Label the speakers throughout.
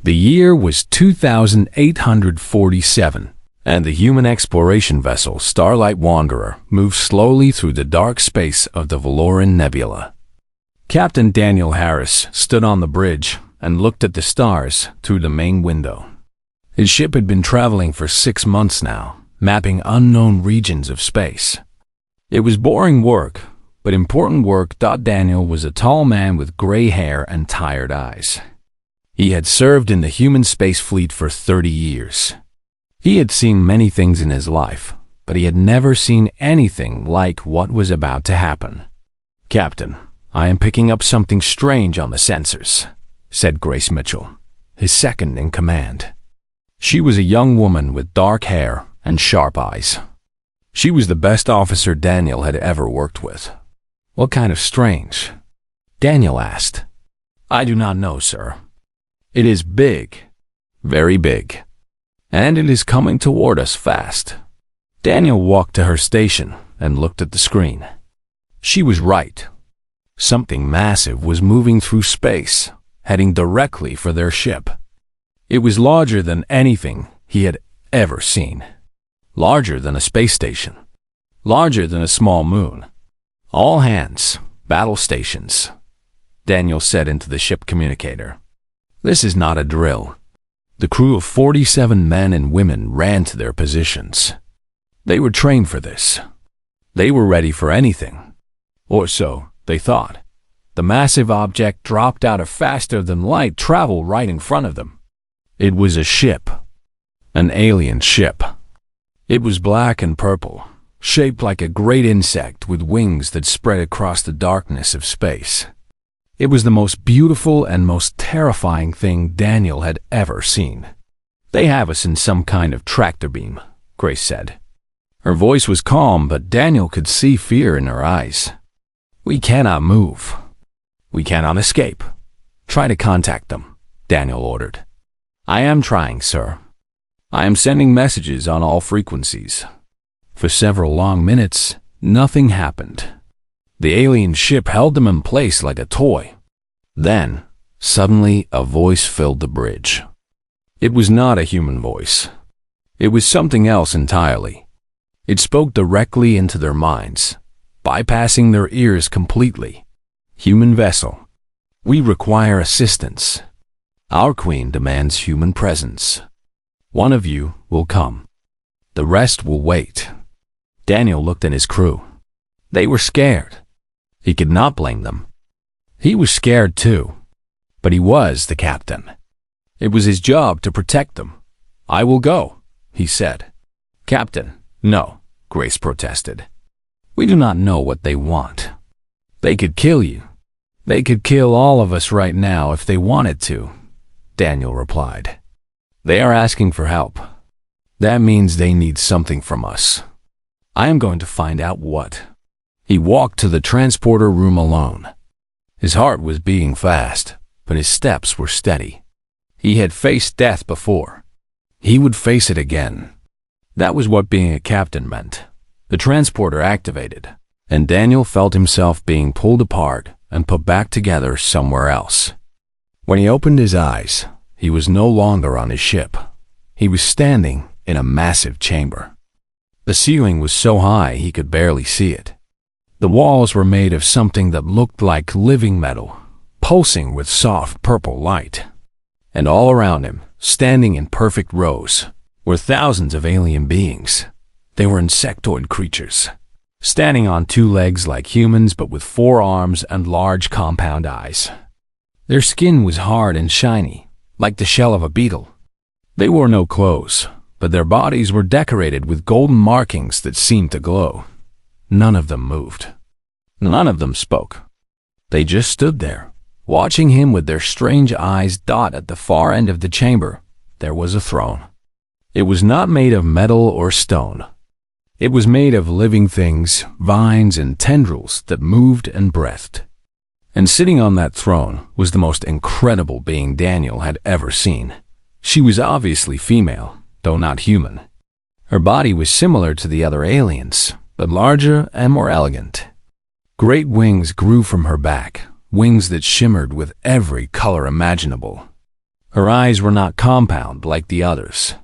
Speaker 1: The year was 2847, and the human exploration vessel Starlight Wanderer moved slowly through the dark space of the Valoran Nebula. Captain Daniel Harris stood on the bridge and looked at the stars through the main window. His ship had been traveling for 6 months now, mapping unknown regions of space. It was boring work, but important work. Daniel was a tall man with gray hair and tired eyes. He had served in the human space fleet for 30 years. He had seen many things in his life, but he had never seen anything like what was about to happen. "Captain, I am picking up something strange on the sensors," said Grace Mitchell, his second in command. She was a young woman with dark hair and sharp eyes. She was the best officer Daniel had ever worked with. "What kind of strange?" Daniel asked. "I do not know, sir. It is big, very big, and it is coming toward us fast." Daniel walked to her station and looked at the screen. She was right. Something massive was moving through space, heading directly for their ship. It was larger than anything he had ever seen. Larger than a space station. Larger than a small moon. "All hands, battle stations," Daniel said into the ship communicator. "This is not a drill." The crew of 47 men and women ran to their positions. They were trained for this. They were ready for anything. Or so they thought. The massive object dropped out of faster-than-light travel right in front of them. It was a ship. An alien ship. It was black and purple, shaped like a great insect with wings that spread across the darkness of space. It was the most beautiful and most terrifying thing Daniel had ever seen. "They have us in some kind of tractor beam," Grace said. Her voice was calm, but Daniel could see fear in her eyes. "We cannot move. We cannot escape. Try to contact them," Daniel ordered. "I am trying, sir. I am sending messages on all frequencies." For several long minutes, nothing happened. The alien ship held them in place like a toy. Then, suddenly, a voice filled the bridge. It was not a human voice. It was something else entirely. It spoke directly into their minds, bypassing their ears completely. "Human vessel, we require assistance. Our queen demands human presence. One of you will come. The rest will wait." Daniel looked at his crew. They were scared. He could not blame them. He was scared too, but he was the captain. It was his job to protect them. "I will go," he said. "Captain, no," Grace protested. "We do not know what they want. They could kill you. They could kill all of us right now if they wanted to," Daniel replied. "They are asking for help. That means they need something from us. I am going to find out what." He walked to the transporter room alone. His heart was beating fast, but his steps were steady. He had faced death before. He would face it again. That was what being a captain meant. The transporter activated, and Daniel felt himself being pulled apart and put back together somewhere else. When he opened his eyes, he was no longer on his ship. He was standing in a massive chamber. The ceiling was so high he could barely see it. The walls were made of something that looked like living metal, pulsing with soft purple light. And all around him, standing in perfect rows, were thousands of alien beings. They were insectoid creatures, standing on 2 legs like humans but with 4 arms and large compound eyes. Their skin was hard and shiny, like the shell of a beetle. They wore no clothes, but their bodies were decorated with golden markings that seemed to glow. None of them moved. None of them spoke. They just stood there, watching him with their strange eyes. At the far end of the chamber, there was a throne. It was not made of metal or stone. It was made of living things, vines and tendrils that moved and breathed. And sitting on that throne was the most incredible being Daniel had ever seen. She was obviously female, though not human. Her body was similar to the other aliens, but larger and more elegant. Great wings grew from her back, wings that shimmered with every color imaginable. Her eyes were not compound like the others.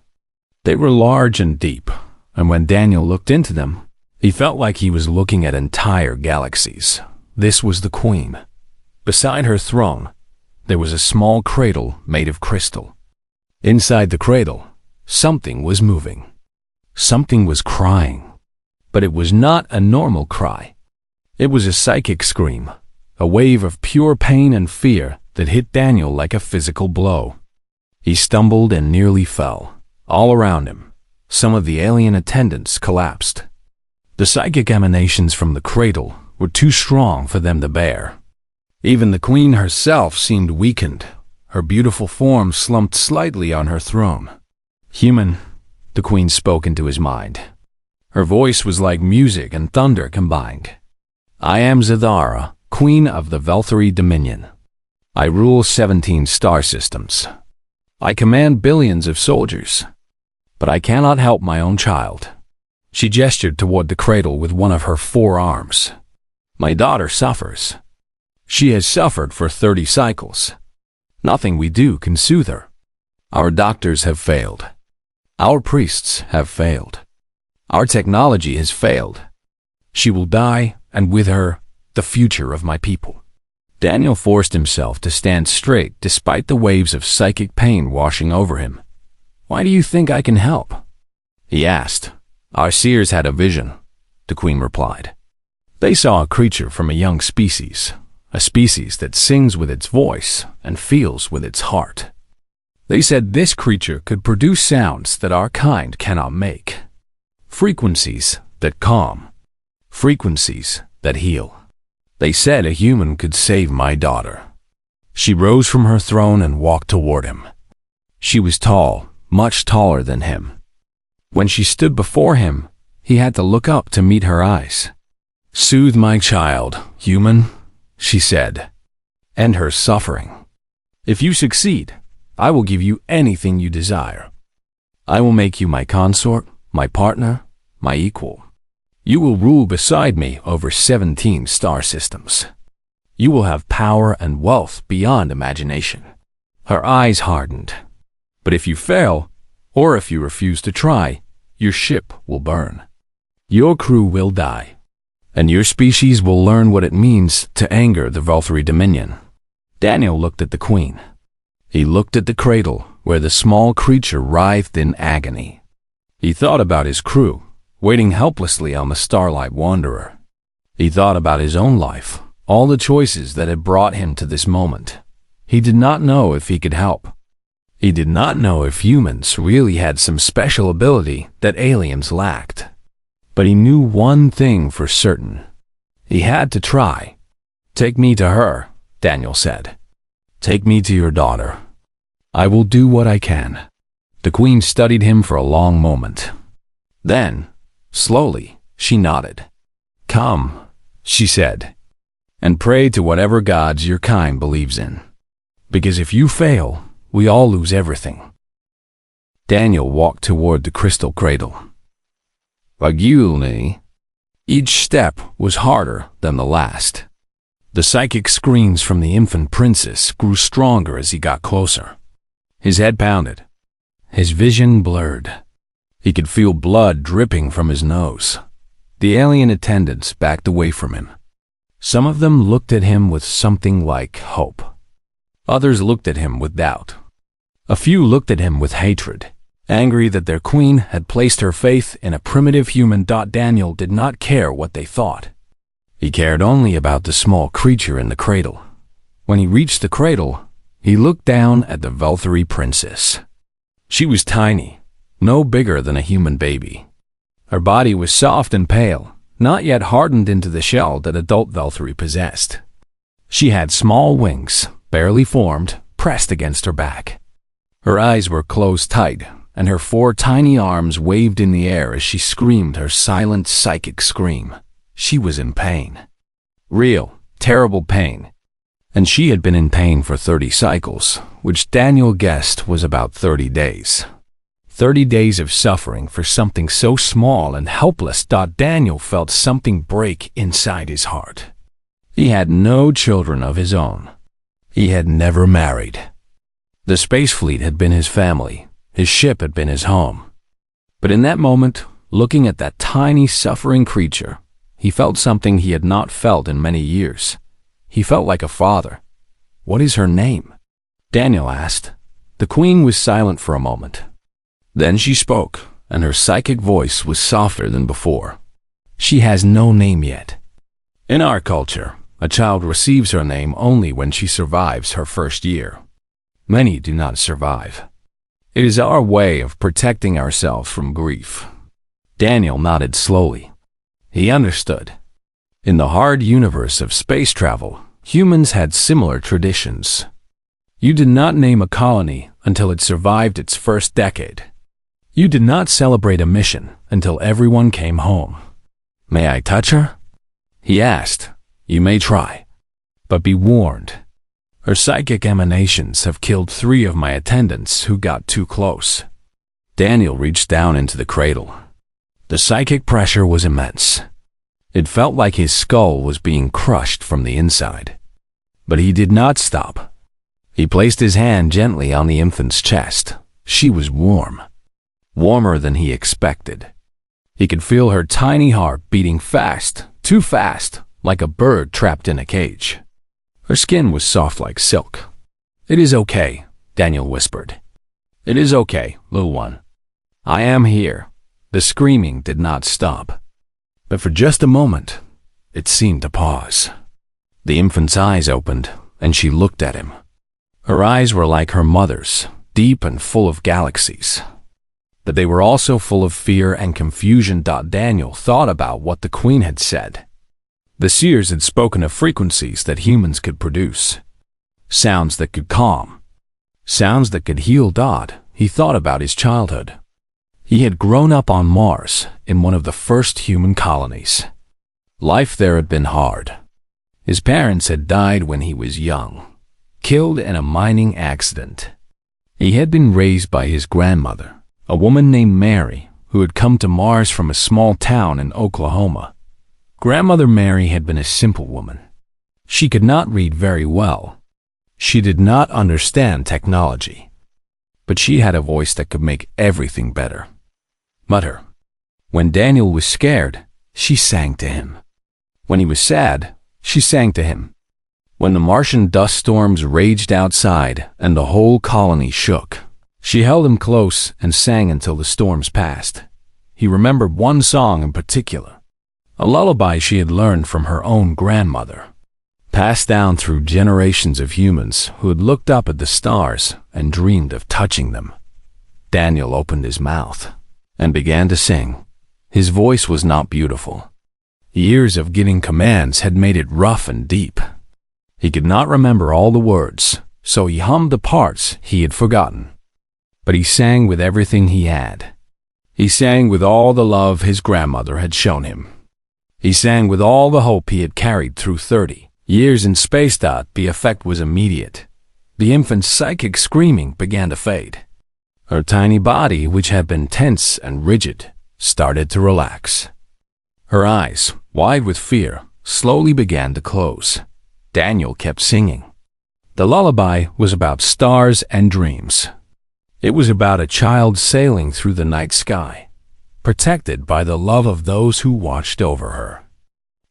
Speaker 1: They were large and deep, and when Daniel looked into them, he felt like he was looking at entire galaxies. This was the Queen. Beside her throne, there was a small cradle made of crystal. Inside the cradle, something was moving. Something was crying. But it was not a normal cry. It was a psychic scream, a wave of pure pain and fear that hit Daniel like a physical blow. He stumbled and nearly fell. All around him, some of the alien attendants collapsed. The psychic emanations from the cradle were too strong for them to bear. Even the Queen herself seemed weakened. Her beautiful form slumped slightly on her throne. "Human," the Queen spoke into his mind. Her voice was like music and thunder combined. "I am Zadara, Queen of the Velthari Dominion. I rule 17 star systems. I command billions of soldiers. But I cannot help my own child." She gestured toward the cradle with one of her 4 arms. "My daughter suffers. She has suffered for 30 cycles. Nothing we do can soothe her. Our doctors have failed. Our priests have failed. Our technology has failed. She will die, and with her, the future of my people." Daniel forced himself to stand straight despite the waves of psychic pain washing over him. "Why do you think I can help?" he asked. "Our seers had a vision," the Queen replied. "They saw a creature from a young species, a species that sings with its voice and feels with its heart. They said this creature could produce sounds that our kind cannot make. Frequencies that calm. Frequencies that heal. They said a human could save my daughter." She rose from her throne and walked toward him. She was tall, much taller than him. When she stood before him, he had to look up to meet her eyes. "Soothe my child, human," she said. "End her suffering. If you succeed, I will give you anything you desire. I will make you my consort, my partner, my equal. You will rule beside me over 17 star systems. You will have power and wealth beyond imagination." Her eyes hardened. "But if you fail, or if you refuse to try, your ship will burn. Your crew will die, and your species will learn what it means to anger the Velthari Dominion." Daniel looked at the Queen. He looked at the cradle, where the small creature writhed in agony. He thought about his crew, waiting helplessly on the Starlight Wanderer. He thought about his own life, all the choices that had brought him to this moment. He did not know if he could help. He did not know if humans really had some special ability that aliens lacked. But he knew one thing for certain. He had to try. "Take me to her," Daniel said. "Take me to your daughter. I will do what I can." The Queen studied him for a long moment. Then, slowly, she nodded. "Come," she said, "and pray to whatever gods your kind believes in. Because if you fail, we all lose everything." Daniel walked toward the crystal cradle. Vagulni. Each step was harder than the last. The psychic screams from the infant princess grew stronger as he got closer. His head pounded. His vision blurred. He could feel blood dripping from his nose. The alien attendants backed away from him. Some of them looked at him with something like hope. Others looked at him with doubt. A few looked at him with hatred, angry that their queen had placed her faith in a primitive human. Daniel did not care what they thought. He cared only about the small creature in the cradle. When he reached the cradle, he looked down at the Velthari princess. She was tiny, no bigger than a human baby. Her body was soft and pale, not yet hardened into the shell that adult Velthari possessed. She had small wings, barely formed, pressed against her back. Her eyes were closed tight, and her 4 tiny arms waved in the air as she screamed her silent psychic scream. She was in pain. Real, terrible pain. And she had been in pain for 30 cycles, which Daniel guessed was about 30 days. 30 days of suffering for something so small and helpless. Daniel felt something break inside his heart. He had no children of his own. He had never married. The space fleet had been his family. His ship had been his home. But in that moment, looking at that tiny, suffering creature, he felt something he had not felt in many years. He felt like a father. "What is her name?" Daniel asked. The queen was silent for a moment. Then she spoke, and her psychic voice was softer than before. "She has no name yet. In our culture, a child receives her name only when she survives her first year. Many do not survive. It is our way of protecting ourselves from grief." Daniel nodded slowly. He understood. In the hard universe of space travel, humans had similar traditions. You did not name a colony until it survived its first decade. You did not celebrate a mission until everyone came home. "May I touch her?" he asked. "You may try. But be warned. Her psychic emanations have killed 3 of my attendants who got too close." Daniel reached down into the cradle. The psychic pressure was immense. It felt like his skull was being crushed from the inside. But he did not stop. He placed his hand gently on the infant's chest. She was warm. Warmer than he expected. He could feel her tiny heart beating fast, too fast, like a bird trapped in a cage. Her skin was soft like silk. "It is okay," Daniel whispered. "It is okay, little one. I am here." The screaming did not stop. But for just a moment, it seemed to pause. The infant's eyes opened, and she looked at him. Her eyes were like her mother's, deep and full of galaxies. But they were also full of fear and confusion. Daniel thought about what the queen had said. The seers had spoken of frequencies that humans could produce. Sounds that could calm. Sounds that could heal. He thought about his childhood. He had grown up on Mars, in one of the first human colonies. Life there had been hard. His parents had died when he was young, killed in a mining accident. He had been raised by his grandmother, a woman named Mary, who had come to Mars from a small town in Oklahoma. Grandmother Mary had been a simple woman. She could not read very well. She did not understand technology. But she had a voice that could make everything better. Mutter. When Daniel was scared, she sang to him. When he was sad, she sang to him. When the Martian dust storms raged outside and the whole colony shook, she held him close and sang until the storms passed. He remembered one song in particular, a lullaby she had learned from her own grandmother, passed down through generations of humans who had looked up at the stars and dreamed of touching them. Daniel opened his mouth and began to sing. His voice was not beautiful. Years of giving commands had made it rough and deep. He could not remember all the words, so he hummed the parts he had forgotten. But he sang with everything he had. He sang with all the love his grandmother had shown him. He sang with all the hope he had carried through 30 years in space. The effect was immediate. The infant's psychic screaming began to fade. Her tiny body, which had been tense and rigid, started to relax. Her eyes, wide with fear, slowly began to close. Daniel kept singing. The lullaby was about stars and dreams. It was about a child sailing through the night sky, protected by the love of those who watched over her.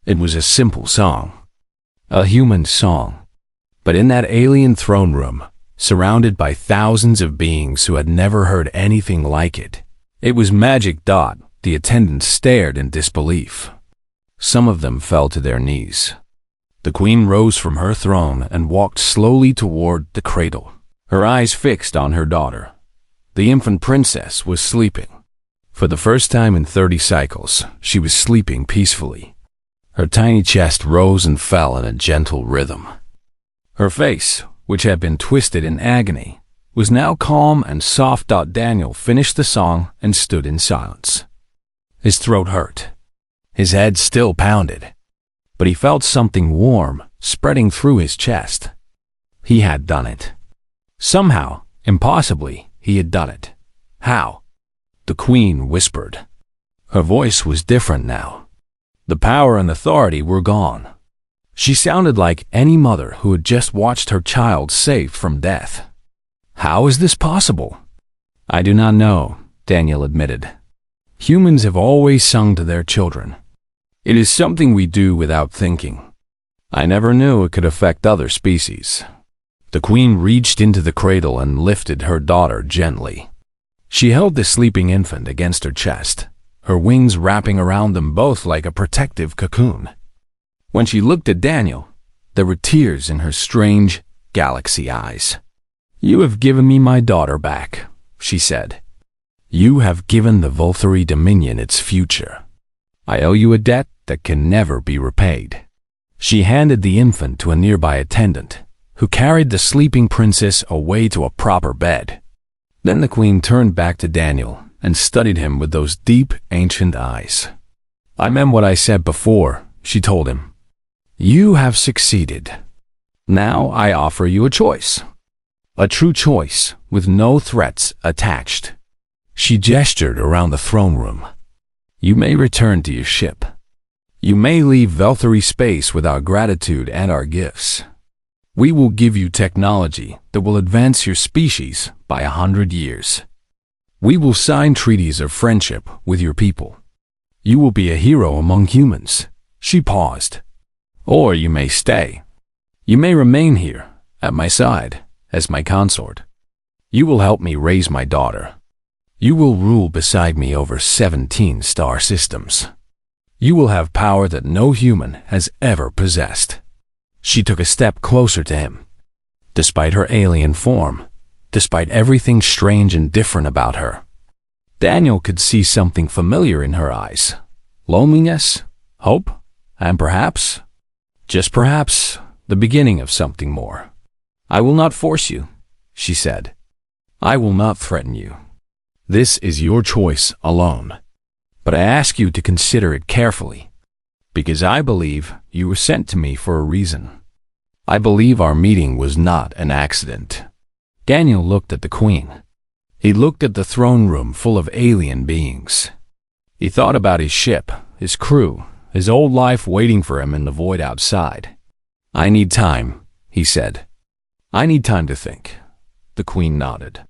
Speaker 1: It was a simple song, a human song. But in that alien throne room, surrounded by thousands of beings who had never heard anything like it, it was magic. The attendants stared in disbelief. Some of them fell to their knees. The queen rose from her throne and walked slowly toward the cradle, her eyes fixed on her daughter. The infant princess was sleeping. For the first time in 30 cycles, she was sleeping peacefully. Her tiny chest rose and fell in a gentle rhythm. Her face, which had been twisted in agony, was now calm and soft. Daniel finished the song and stood in silence. His throat hurt. His head still pounded. But he felt something warm spreading through his chest. He had done it. Somehow, impossibly, he had done it. How? The queen whispered. Her voice was different now. The power and authority were gone. She sounded like any mother who had just watched her child saved from death. How is this possible? I do not know, Daniel admitted. Humans have always sung to their children. It is something we do without thinking. I never knew it could affect other species. The queen reached into the cradle and lifted her daughter gently. She held the sleeping infant against her chest, her wings wrapping around them both like a protective cocoon. When she looked at Daniel, there were tears in her strange, galaxy eyes. You have given me my daughter back, she said. You have given the Voltheri Dominion its future. I owe you a debt that can never be repaid. She handed the infant to a nearby attendant, who carried the sleeping princess away to a proper bed. Then the queen turned back to Daniel and studied him with those deep, ancient eyes. I meant what I said before, she told him. You have succeeded. Now I offer you a choice. A true choice with no threats attached. She gestured around the throne room. You may return to your ship. You may leave Voltheri space with our gratitude and our gifts. We will give you technology that will advance your species by 100 years. We will sign treaties of friendship with your people. You will be a hero among humans. She paused. Or you may stay. You may remain here, at my side, as my consort. You will help me raise my daughter. You will rule beside me over 17 star systems. You will have power that no human has ever possessed. She took a step closer to him. Despite her alien form, despite everything strange and different about her, Daniel could see something familiar in her eyes. Loneliness, hope, and perhaps, just perhaps, the beginning of something more. I will not force you, she said. I will not threaten you. This is your choice alone. But I ask you to consider it carefully, because I believe you were sent to me for a reason. I believe our meeting was not an accident. Daniel looked at the queen. He looked at the throne room full of alien beings. He thought about his ship, his crew, his old life waiting for him in the void outside. I need time, he said. I need time to think. The queen nodded.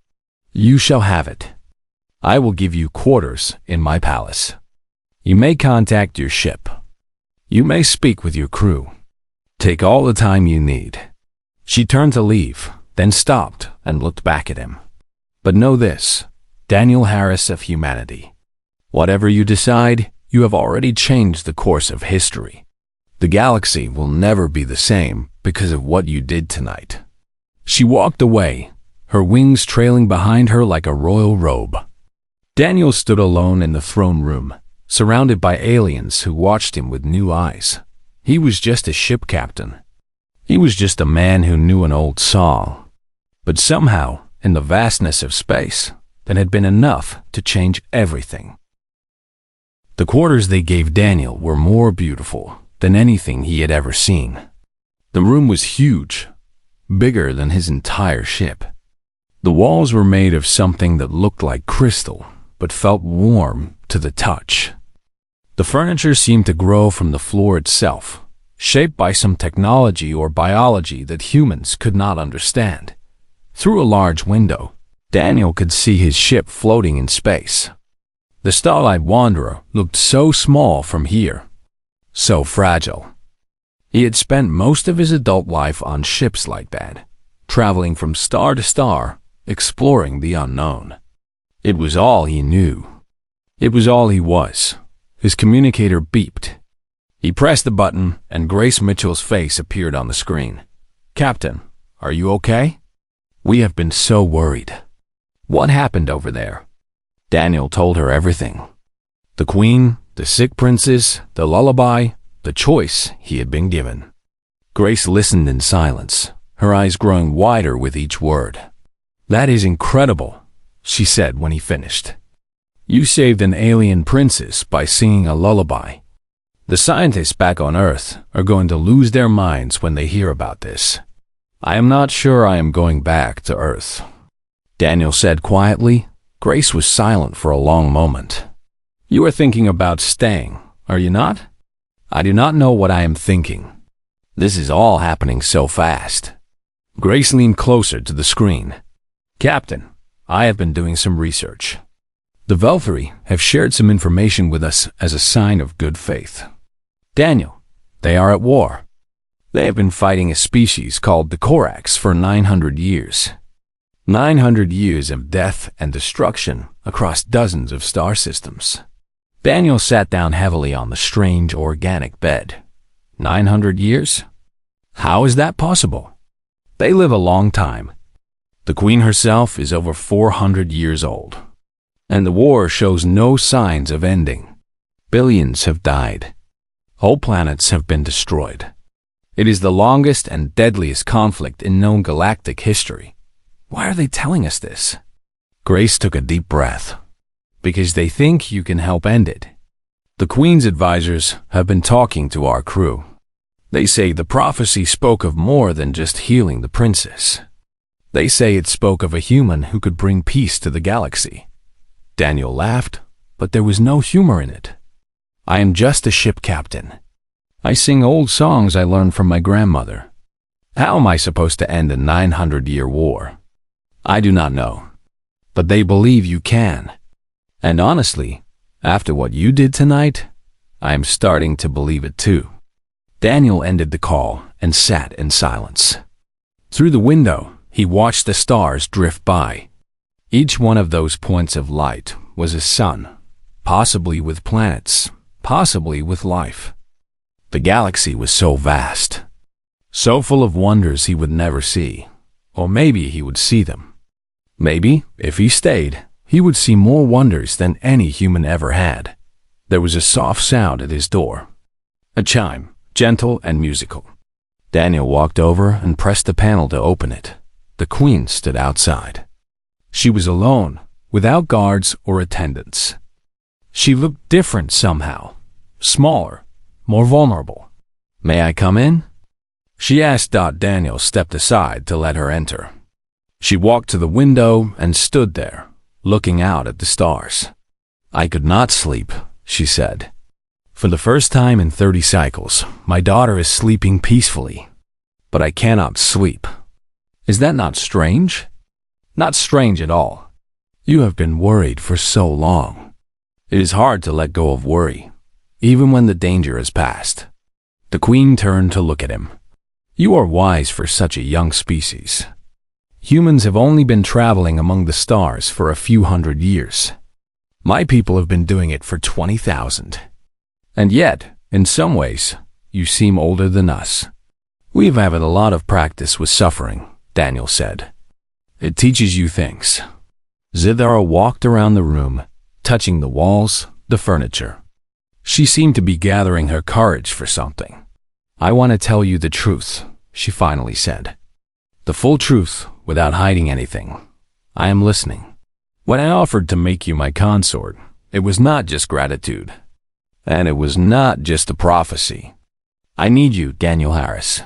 Speaker 1: You shall have it. I will give you quarters in my palace. You may contact your ship. You may speak with your crew. Take all the time you need. She turned to leave, then stopped and looked back at him. But know this, Daniel Harris of humanity. Whatever you decide, you have already changed the course of history. The galaxy will never be the same because of what you did tonight. She walked away, her wings trailing behind her like a royal robe. Daniel stood alone in the throne room, surrounded by aliens who watched him with new eyes. He was just a ship captain. He was just a man who knew an old song. But somehow, in the vastness of space, that had been enough to change everything. The quarters they gave Daniel were more beautiful than anything he had ever seen. The room was huge, bigger than his entire ship. The walls were made of something that looked like crystal, but felt warm to the touch. The furniture seemed to grow from the floor itself, shaped by some technology or biology that humans could not understand. Through a large window, Daniel could see his ship floating in space. The Starlight Wanderer looked so small from here, so fragile. He had spent most of his adult life on ships like that, traveling from star to star, exploring the unknown. It was all he knew. It was all he was. His communicator beeped. He pressed the button, and Grace Mitchell's face appeared on the screen. Captain, are you okay? We have been so worried. What happened over there? Daniel told her everything. The queen, the sick princess, the lullaby, the choice he had been given. Grace listened in silence, her eyes growing wider with each word. That is incredible, she said when he finished. You saved an alien princess by singing a lullaby. The scientists back on Earth are going to lose their minds when they hear about this. I am not sure I am going back to Earth, Daniel said quietly. Grace was silent for a long moment. You are thinking about staying, are you not? I do not know what I am thinking. This is all happening so fast. Grace leaned closer to the screen. Captain, I have been doing some research. The Velthari have shared some information with us as a sign of good faith. Daniel, they are at war. They have been fighting a species called the Korax for 900 years. 900 years of death and destruction across dozens of star systems. Daniel sat down heavily on the strange organic bed. 900 years? How is that possible? They live a long time. The Queen herself is over 400 years old. And the war shows no signs of ending. Billions have died. Whole planets have been destroyed. It is the longest and deadliest conflict in known galactic history. Why are they telling us this? Grace took a deep breath. Because they think you can help end it. The Queen's advisors have been talking to our crew. They say the prophecy spoke of more than just healing the princess. They say it spoke of a human who could bring peace to the galaxy. Daniel laughed, but there was no humor in it. I am just a ship captain. I sing old songs I learned from my grandmother. How am I supposed to end a 900-year war? I do not know. But they believe you can. And honestly, after what you did tonight, I am starting to believe it too. Daniel ended the call and sat in silence. Through the window, he watched the stars drift by. Each one of those points of light was a sun, possibly with planets, possibly with life. The galaxy was so vast, so full of wonders he would never see, or maybe he would see them. Maybe, if he stayed, he would see more wonders than any human ever had. There was a soft sound at his door. A chime, gentle and musical. Daniel walked over and pressed the panel to open it. The Queen stood outside. She was alone, without guards or attendants. She looked different somehow, smaller, more vulnerable. May I come in? She asked. Daniel stepped aside to let her enter. She walked to the window and stood there, looking out at the stars. I could not sleep, she said. For the first time in 30 cycles, my daughter is sleeping peacefully. But I cannot sleep. Is that not strange? Not strange at all. You have been worried for so long. It is hard to let go of worry, even when the danger has passed. The Queen turned to look at him. You are wise for such a young species. Humans have only been traveling among the stars for a few hundred years. My people have been doing it for 20,000. And yet, in some ways, you seem older than us. We've had a lot of practice with suffering, Daniel said. It teaches you things. Zithara walked around the room, touching the walls, the furniture. She seemed to be gathering her courage for something. I want to tell you the truth, she finally said. The full truth, without hiding anything. I am listening. When I offered to make you my consort, it was not just gratitude. And it was not just a prophecy. I need you, Daniel Harris.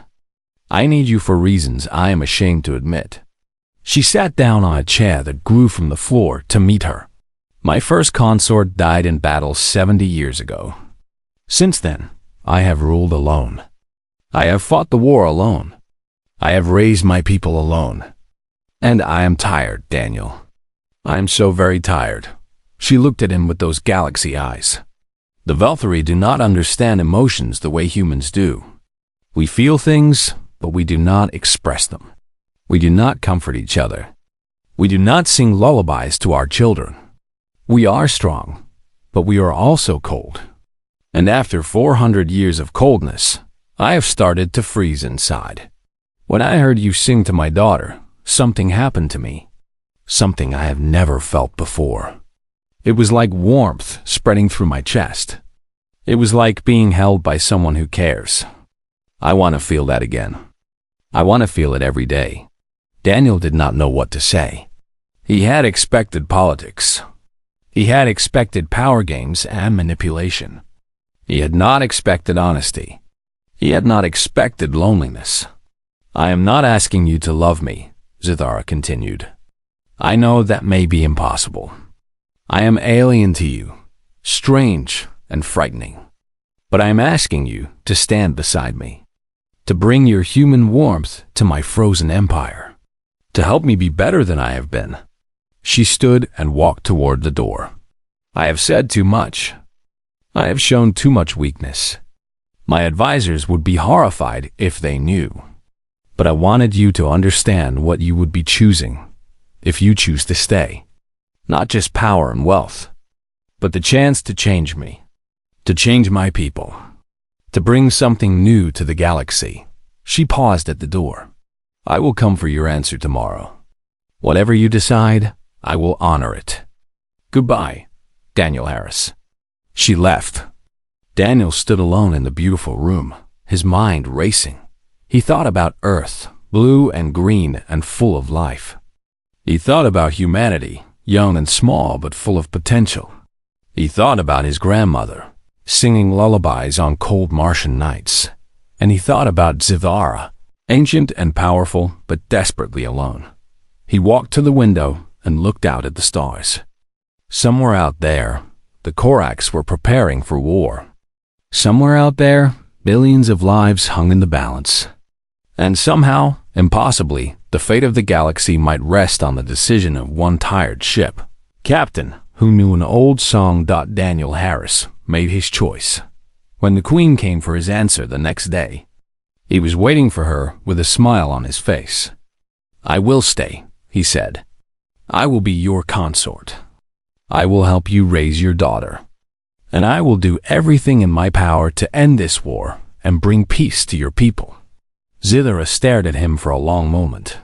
Speaker 1: I need you for reasons I am ashamed to admit. She sat down on a chair that grew from the floor to meet her. My first consort died in battle 70 years ago. Since then, I have ruled alone. I have fought the war alone. I have raised my people alone. And I am tired, Daniel. I am so very tired. She looked at him with those galaxy eyes. The Velthari do not understand emotions the way humans do. We feel things, but we do not express them. We do not comfort each other. We do not sing lullabies to our children. We are strong, but we are also cold. And after 400 years of coldness, I have started to freeze inside. When I heard you sing to my daughter, something happened to me. Something I have never felt before. It was like warmth spreading through my chest. It was like being held by someone who cares. I want to feel that again. I want to feel it every day. Daniel did not know what to say. He had expected politics. He had expected power games and manipulation. He had not expected honesty. He had not expected loneliness. I am not asking you to love me, Zithara continued. I know that may be impossible. I am alien to you, strange and frightening. But I am asking you to stand beside me, to bring your human warmth to my frozen empire. To help me be better than I have been. She stood and walked toward the door. I have said too much. I have shown too much weakness. My advisors would be horrified if they knew. But I wanted you to understand what you would be choosing if you choose to stay. Not just power and wealth, but the chance to change me, to change my people, to bring something new to the galaxy. She paused at the door. I will come for your answer tomorrow. Whatever you decide, I will honor it. Goodbye, Daniel Harris. She left. Daniel stood alone in the beautiful room, his mind racing. He thought about Earth, blue and green and full of life. He thought about humanity, young and small but full of potential. He thought about his grandmother, singing lullabies on cold Martian nights. And he thought about Zithara, ancient and powerful but desperately alone. He walked to the window and looked out at the stars. Somewhere out there, the Corax were preparing for war. Somewhere out there, billions of lives hung in the balance. And somehow, impossibly, the fate of the galaxy might rest on the decision of one tired ship. Captain, who knew an old song. Daniel Harris made his choice. When the Queen came for his answer the next day, he was waiting for her with a smile on his face. I will stay, he said. I will be your consort. I will help you raise your daughter. And I will do everything in my power to end this war and bring peace to your people. Zithara stared at him for a long moment.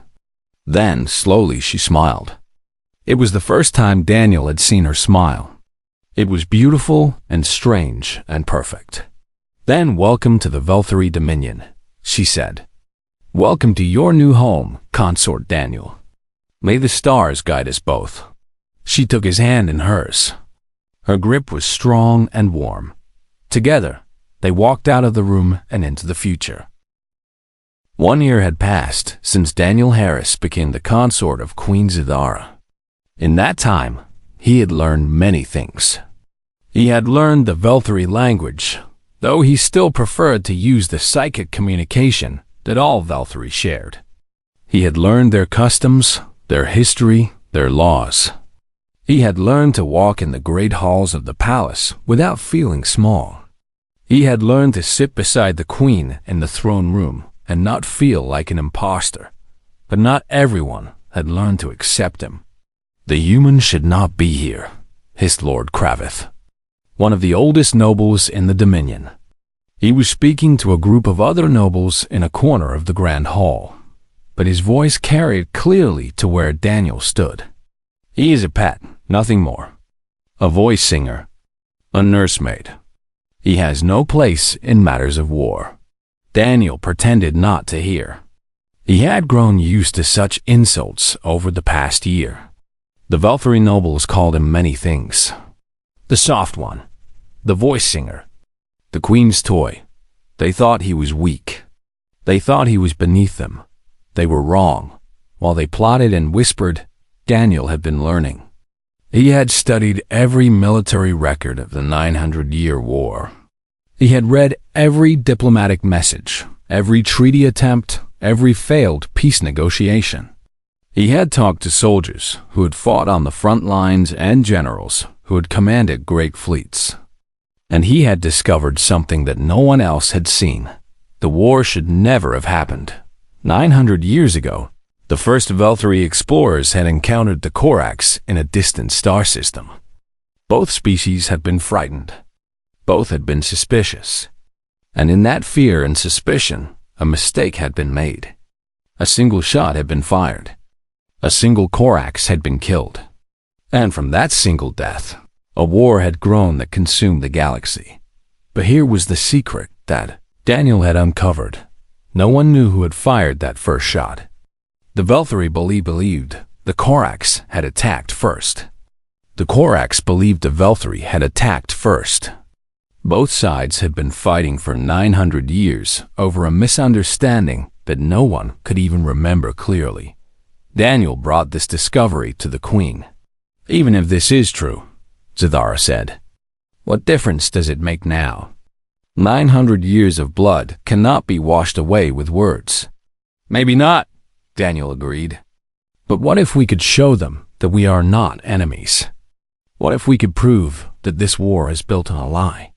Speaker 1: Then, slowly, she smiled. It was the first time Daniel had seen her smile. It was beautiful and strange and perfect. Then, welcome to the Velthari Dominion, she said. Welcome to your new home, Consort Daniel. May the stars guide us both. She took his hand in hers. Her grip was strong and warm. Together, they walked out of the room and into the future. 1 year had passed since Daniel Harris became the consort of Queen Zithara. In that time, he had learned many things. He had learned the Velthari language, though he still preferred to use the psychic communication that all Velthari shared. He had learned their customs, their history, their laws. He had learned to walk in the great halls of the palace without feeling small. He had learned to sit beside the queen in the throne room and not feel like an imposter. But not everyone had learned to accept him. The human should not be here, hissed Lord Kravith, one of the oldest nobles in the Dominion. He was speaking to a group of other nobles in a corner of the Grand Hall, but his voice carried clearly to where Daniel stood. He is a pet, nothing more. A voice singer, a nursemaid. He has no place in matters of war. Daniel pretended not to hear. He had grown used to such insults over the past year. The Velthari nobles called him many things. The soft one, the voice singer, the queen's toy. They thought he was weak. They thought he was beneath them. They were wrong. While they plotted and whispered, Daniel had been learning. He had studied every military record of the 900-year war. He had read every diplomatic message, every treaty attempt, every failed peace negotiation. He had talked to soldiers who had fought on the front lines and generals who had commanded great fleets. And he had discovered something that no one else had seen. The war should never have happened. 900 years ago, the first Velthari explorers had encountered the Corax in a distant star system. Both species had been frightened. Both had been suspicious. And in that fear and suspicion, a mistake had been made. A single shot had been fired. A single Corax had been killed. And from that single death, a war had grown that consumed the galaxy. But here was the secret that Daniel had uncovered. No one knew who had fired that first shot. The Velthari believed the Corax had attacked first. The Corax believed the Velthari had attacked first. Both sides had been fighting for 900 years over a misunderstanding that no one could even remember clearly. Daniel brought this discovery to the queen. Even if this is true, Zithara said, what difference does it make now? 900 years of blood cannot be washed away with words. Maybe not, Daniel agreed. But what if we could show them that we are not enemies? What if we could prove that this war is built on a lie?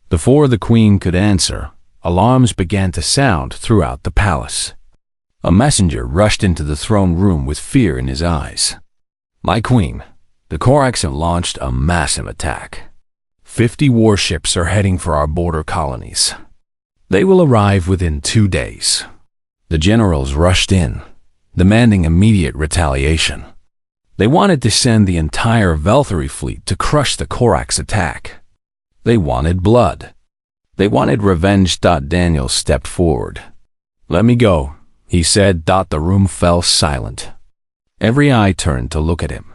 Speaker 1: Before the queen could answer, alarms began to sound throughout the palace. A messenger rushed into the throne room with fear in his eyes. "My queen, the Corax have launched a massive attack. 50 warships are heading for our border colonies. They will arrive within 2 days." The generals rushed in, demanding immediate retaliation. They wanted to send the entire Velthary fleet to crush the Corax attack. They wanted blood. They wanted revenge. Daniel stepped forward. "Let me go," he said. The room fell silent. Every eye turned to look at him.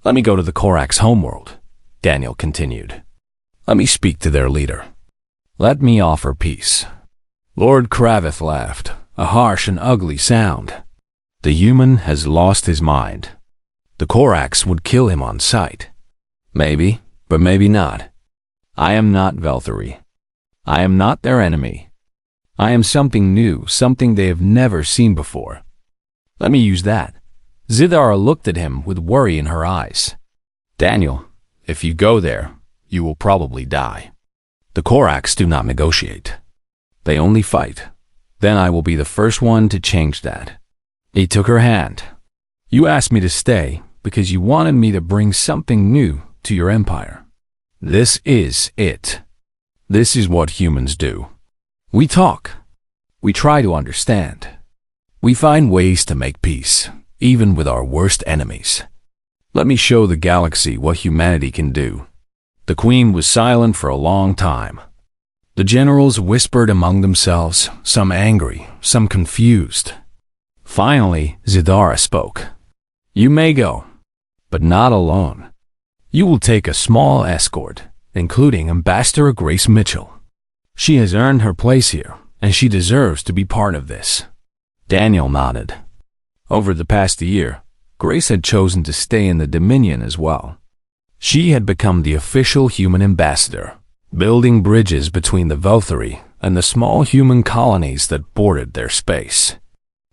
Speaker 1: "Let me go to the Corax homeworld," Daniel continued. "Let me speak to their leader. Let me offer peace." Lord Kravith laughed, a harsh and ugly sound. "The human has lost his mind. The Corax would kill him on sight. Maybe, but maybe not. I am not Velthary. I am not their enemy. I am something new, something they have never seen before. Let me use that." Zidara looked at him with worry in her eyes. "Daniel, if you go there, you will probably die. The Corax do not negotiate. They only fight. Then I will be the first one to change that." He took her hand. "You asked me to stay because you wanted me to bring something new to your empire. This is it. This is what humans do. We talk. We try to understand. We find ways to make peace, even with our worst enemies. Let me show the galaxy what humanity can do." The queen was silent for a long time. The generals whispered among themselves, some angry, some confused. Finally, Zidara spoke. "You may go, but not alone. You will take a small escort, including Ambassador Grace Mitchell. She has earned her place here, and she deserves to be part of this." Daniel nodded. Over the past year, Grace had chosen to stay in the Dominion as well. She had become the official human ambassador, building bridges between the Velthary and the small human colonies that bordered their space.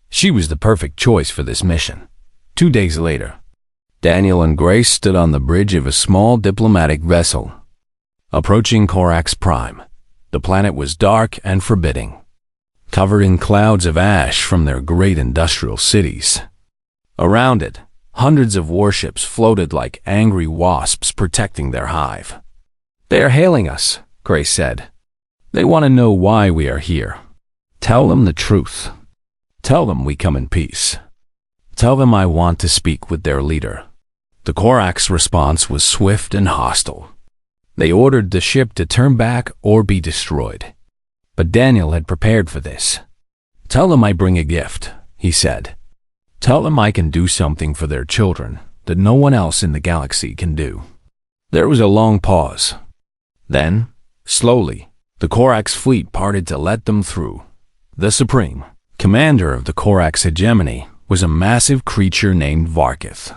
Speaker 1: She was the perfect choice for this mission. 2 days later, Daniel and Grace stood on the bridge of a small diplomatic vessel. Approaching Corax Prime, the planet was dark and forbidding, covered in clouds of ash from their great industrial cities. Around it, hundreds of warships floated like angry wasps protecting their hive. "They are hailing us," Grace said. "They want to know why we are here. Tell them the truth. Tell them we come in peace. Tell them I want to speak with their leader." The Corax response was swift and hostile. They ordered the ship to turn back or be destroyed. But Daniel had prepared for this. "Tell them I bring a gift," he said. "Tell them I can do something for their children that no one else in the galaxy can do." There was a long pause. Then, slowly, the Corax fleet parted to let them through. The supreme commander of the Corax hegemony was a massive creature named Varkith.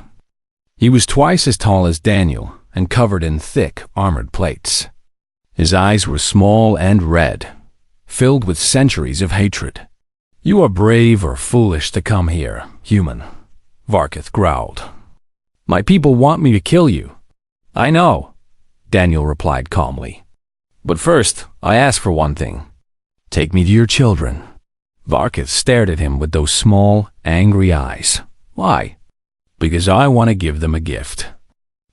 Speaker 1: He was twice as tall as Daniel and covered in thick, armored plates. His eyes were small and red, filled with centuries of hatred. "You are brave or foolish to come here, human," Varkith growled. "My people want me to kill you." "I know," Daniel replied calmly. "But first, I ask for one thing. Take me to your children." Varkith stared at him with those small, angry eyes. "Why?" "Because I want to give them a gift.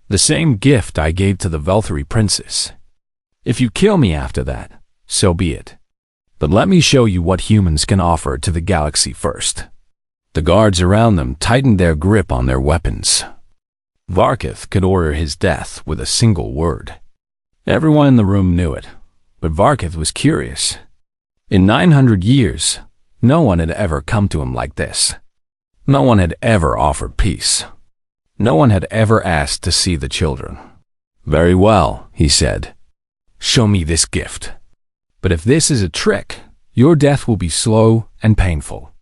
Speaker 1: The same gift I gave to the Velthary princess. If you kill me after that, so be it. But let me show you what humans can offer to the galaxy first." The guards around them tightened their grip on their weapons. Varkith could order his death with a single word. Everyone in the room knew it, but Varkith was curious. In 900 years, no one had ever come to him like this. No one had ever offered peace. No one had ever asked to see the children. "Very well," he said. "Show me this gift. But if this is a trick, your death will be slow and painful."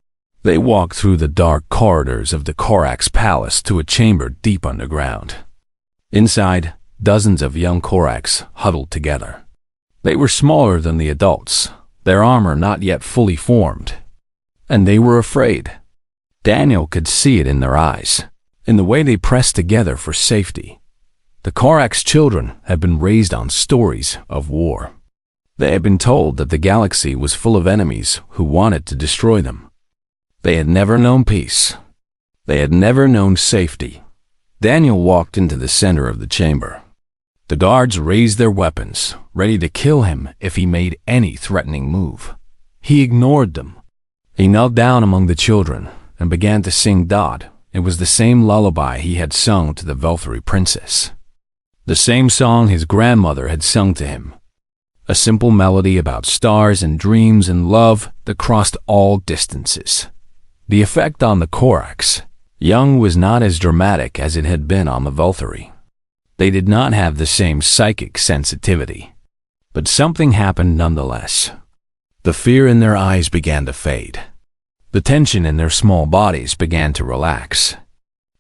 Speaker 1: They walked through the dark corridors of the Corax palace to a chamber deep underground. Inside, dozens of young Corax huddled together. They were smaller than the adults, their armor not yet fully formed. And they were afraid. Daniel could see it in their eyes, in the way they pressed together for safety. The Korax children had been raised on stories of war. They had been told that the galaxy was full of enemies who wanted to destroy them. They had never known peace. They had never known safety. Daniel walked into the center of the chamber. The guards raised their weapons, ready to kill him if he made any threatening move. He ignored them. He knelt down among the children and began to sing Dodd. It was the same lullaby he had sung to the Velthari princess. The same song his grandmother had sung to him. A simple melody about stars and dreams and love that crossed all distances. The effect on the Korax young was not as dramatic as it had been on the Velthari. They did not have the same psychic sensitivity. But something happened nonetheless. The fear in their eyes began to fade. The tension in their small bodies began to relax.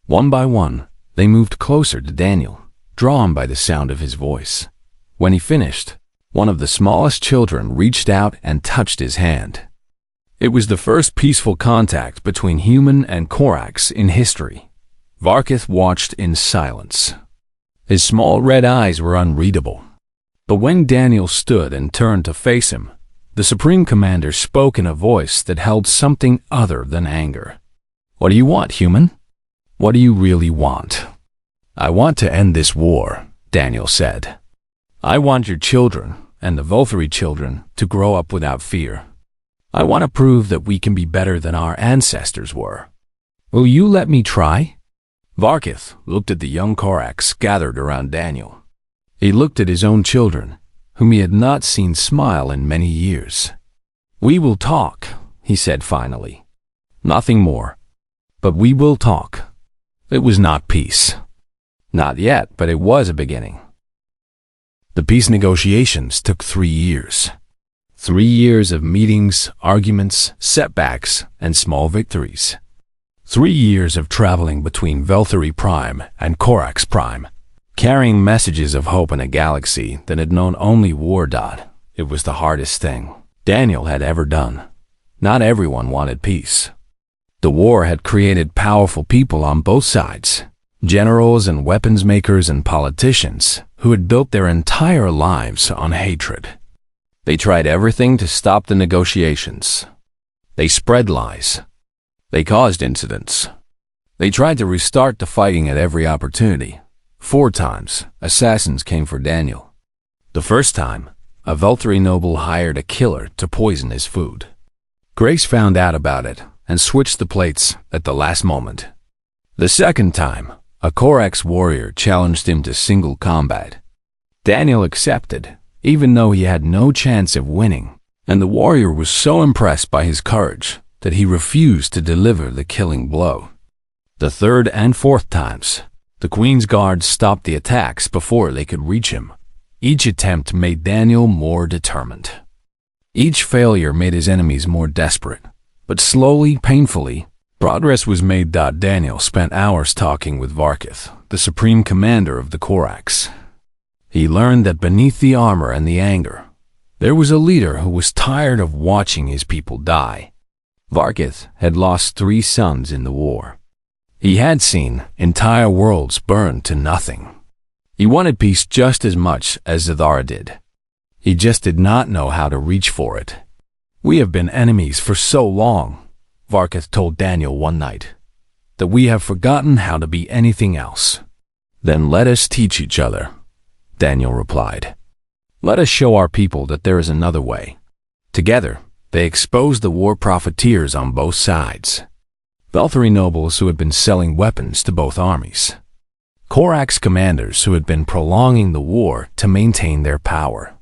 Speaker 1: One by one, they moved closer to Daniel, drawn by the sound of his voice. When he finished, one of the smallest children reached out and touched his hand. It was the first peaceful contact between human and Korax in history. Varkith watched in silence. His small red eyes were unreadable. But when Daniel stood and turned to face him, the Supreme Commander spoke in a voice that held something other than anger. "What do you want, human? What do you really want?" "I want to end this war," Daniel said. "I want your children and the Velthari children to grow up without fear. I want to prove that we can be better than our ancestors were. Will you let me try?" Varkith looked at the young Korax gathered around Daniel. He looked at his own children, whom he had not seen smile in many years. "We will talk," he said finally. "Nothing more. But we will talk." It was not peace. Not yet, but it was a beginning. The peace negotiations took 3 years. 3 years of meetings, arguments, setbacks, and small victories. 3 years of traveling between Velthari Prime and Korax Prime, carrying messages of hope in a galaxy that had known only war. It was the hardest thing Daniel had ever done. Not everyone wanted peace. The war had created powerful people on both sides, generals and weapons makers and politicians who had built their entire lives on hatred. They tried everything to stop the negotiations. They spread lies. They caused incidents. They tried to restart the fighting at every opportunity. 4 times, assassins came for Daniel. The first time, a Velthari noble hired a killer to poison his food. Grace found out about it and switched the plates at the last moment. The second time, a Korax warrior challenged him to single combat. Daniel accepted, even though he had no chance of winning, and the warrior was so impressed by his courage that he refused to deliver the killing blow. The third and fourth times, the Queen's guards stopped the attacks before they could reach him. Each attempt made Daniel more determined. Each failure made his enemies more desperate, but slowly, painfully, progress was made. Daniel spent hours talking with Varkith, the supreme commander of the Korax. He learned that beneath the armor and the anger, there was a leader who was tired of watching his people die. Varkith had lost 3 sons in the war. He had seen entire worlds burn to nothing. He wanted peace just as much as Zathara did. He just did not know how to reach for it. "We have been enemies for so long," Varkith told Daniel one night, "that we have forgotten how to be anything else." "Then let us teach each other," Daniel replied. "Let us show our people that there is another way." Together, they exposed the war profiteers on both sides. Velthari nobles who had been selling weapons to both armies. Korax commanders who had been prolonging the war to maintain their power.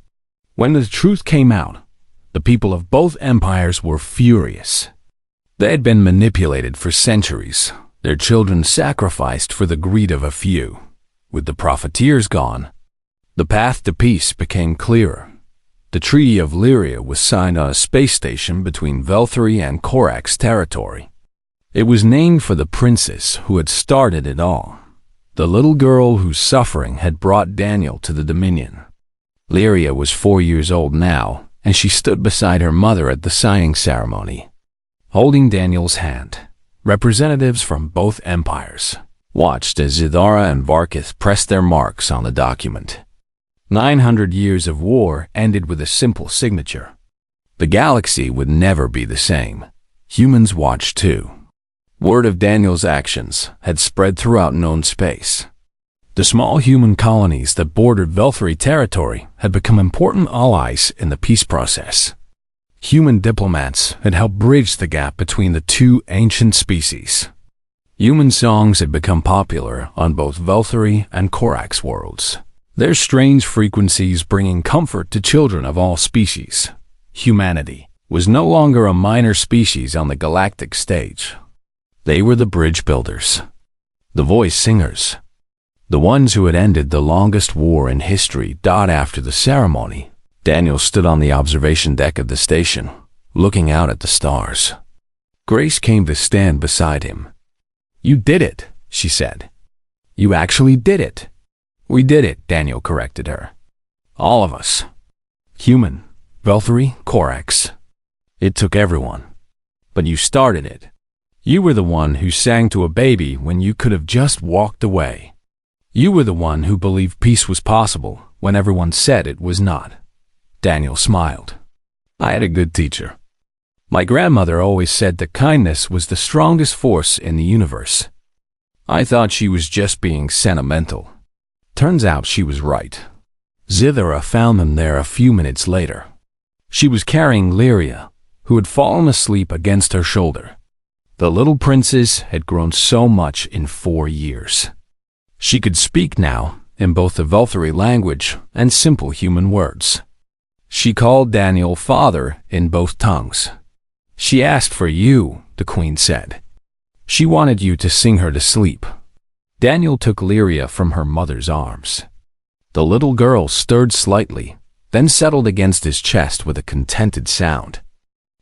Speaker 1: When the truth came out, the people of both empires were furious. They had been manipulated for centuries, their children sacrificed for the greed of a few. With the profiteers gone, the path to peace became clearer. The Treaty of Lyria was signed on a space station between Velthari and Korax territory. It was named for the princess who had started it all, the little girl whose suffering had brought Daniel to the Dominion. Lyria was 4 years old now, and she stood beside her mother at the signing ceremony, holding Daniel's hand. representatives from both empires watched as Zidara and Varkith pressed their marks on the document. 900 years of war ended with a simple signature. The galaxy would never be the same. Humans watched too. Word of Daniel's actions had spread throughout known space. The small human colonies that bordered Velthari territory had become important allies in the peace process. Human diplomats had helped bridge the gap between the two ancient species. Human songs had become popular on both Velthari and Korax worlds, their strange frequencies bringing comfort to children of all species. Humanity was no longer a minor species on the galactic stage. They were the bridge builders, the voice singers, the ones who had ended the longest war in history. After the ceremony, Daniel stood on the observation deck of the station, looking out at the stars. Grace came to stand beside him. "You did it," she said. "You actually did it." "We did it," Daniel corrected her. "All of us. Human, Velthari, Korax. It took everyone. But you started it. You were the one who sang to a baby when you could have just walked away. You were the one who believed peace was possible when everyone said it was not." Daniel smiled. "I had a good teacher. My grandmother always said that kindness was the strongest force in the universe. I thought she was just being sentimental. Turns out she was right." Zithara found them there a few minutes later. She was carrying Lyria, who had fallen asleep against her shoulder. The little princess had grown so much in 4 years. She could speak now in both the Velthari language and simple human words. She called Daniel father in both tongues. "She asked for you," the queen said. "She wanted you to sing her to sleep." Daniel took Lyria from her mother's arms. The little girl stirred slightly, then settled against his chest with a contented sound.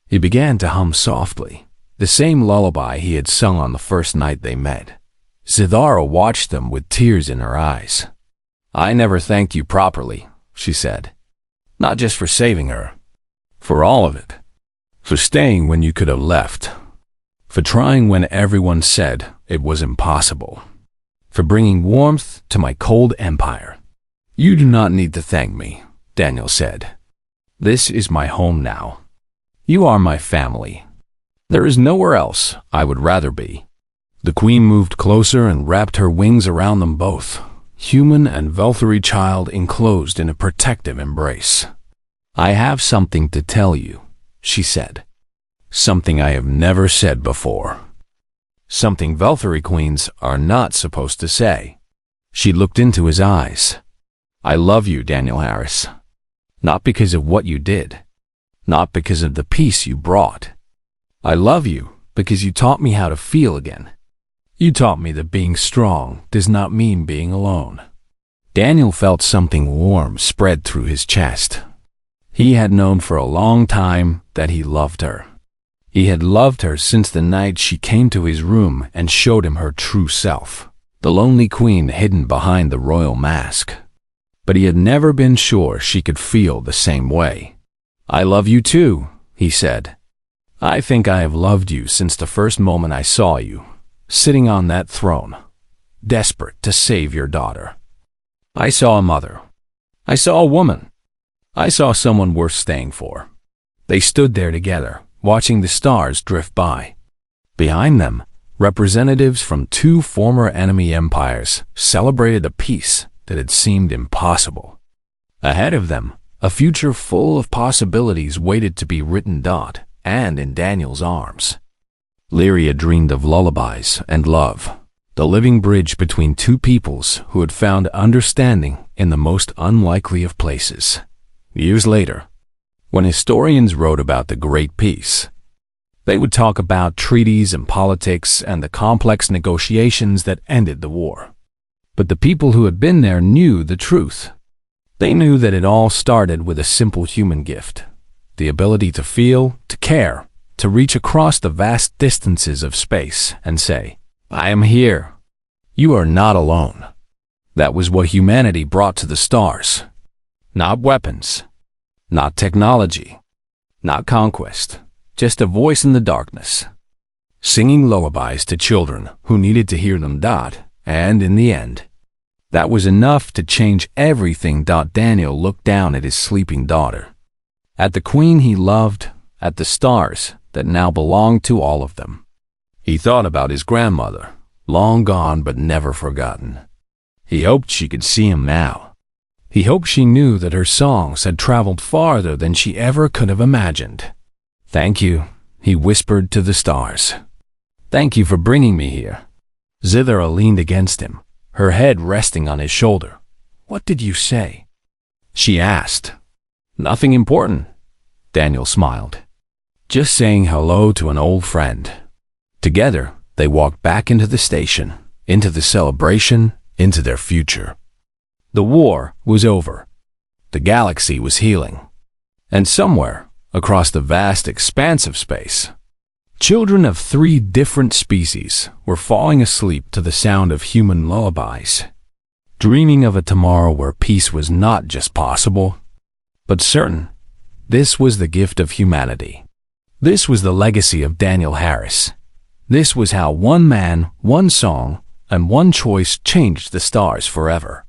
Speaker 1: He began to hum softly, the same lullaby he had sung on the first night they met. Zidara watched them with tears in her eyes. "I never thanked you properly," she said. "Not just for saving her. For all of it. For staying when you could have left. For trying when everyone said it was impossible. For bringing warmth to my cold empire." "You do not need to thank me," Daniel said. "This is my home now. You are my family. There is nowhere else I would rather be." The queen moved closer and wrapped her wings around them both, human and Velthari child enclosed in a protective embrace. "I have something to tell you," she said. "Something I have never said before. Something Velthari queens are not supposed to say." She looked into his eyes. "I love you, Daniel Harris. Not because of what you did. Not because of the peace you brought. I love you because you taught me how to feel again. You taught me that being strong does not mean being alone." Daniel felt something warm spread through his chest. He had known for a long time that he loved her. He had loved her since the night she came to his room and showed him her true self, the lonely queen hidden behind the royal mask. But he had never been sure she could feel the same way. "I love you too," he said. "I think I have loved you since the first moment I saw you, sitting on that throne, desperate to save your daughter. I saw a mother. I saw a woman. I saw someone worth staying for." They stood there together, watching the stars drift by. Behind them, representatives from 2 former enemy empires celebrated a peace that had seemed impossible. Ahead of them, a future full of possibilities waited to be written. And in Daniel's arms, Lyria dreamed of lullabies and love, the living bridge between 2 peoples who had found understanding in the most unlikely of places. Years later, when historians wrote about the Great Peace, they would talk about treaties and politics and the complex negotiations that ended the war. But the people who had been there knew the truth. They knew that it all started with a simple human gift, the ability to feel, to care, to reach across the vast distances of space and say, "I am here. You are not alone." That was what humanity brought to the stars. Not weapons, not technology, not conquest, just a voice in the darkness. singing lullabies to children who needed to hear them. And in the end, that was enough to change everything. Daniel looked down at his sleeping daughter, at the queen he loved, at the stars that now belonged to all of them. He thought about his grandmother, long gone but never forgotten. He hoped she could see him now. He hoped she knew that her songs had traveled farther than she ever could have imagined. "Thank you," he whispered to the stars. "Thank you for bringing me here." Zithara leaned against him, her head resting on his shoulder. "What did you say?" she asked. "Nothing important," Daniel smiled. "Just saying hello to an old friend." Together, they walked back into the station, into the celebration, into their future. The war was over. The galaxy was healing. And somewhere, across the vast expanse of space, children of 3 different species were falling asleep to the sound of human lullabies, dreaming of a tomorrow where peace was not just possible, but certain. This was the gift of humanity. This was the legacy of Daniel Harris. This was how one man, one song, and one choice changed the stars forever.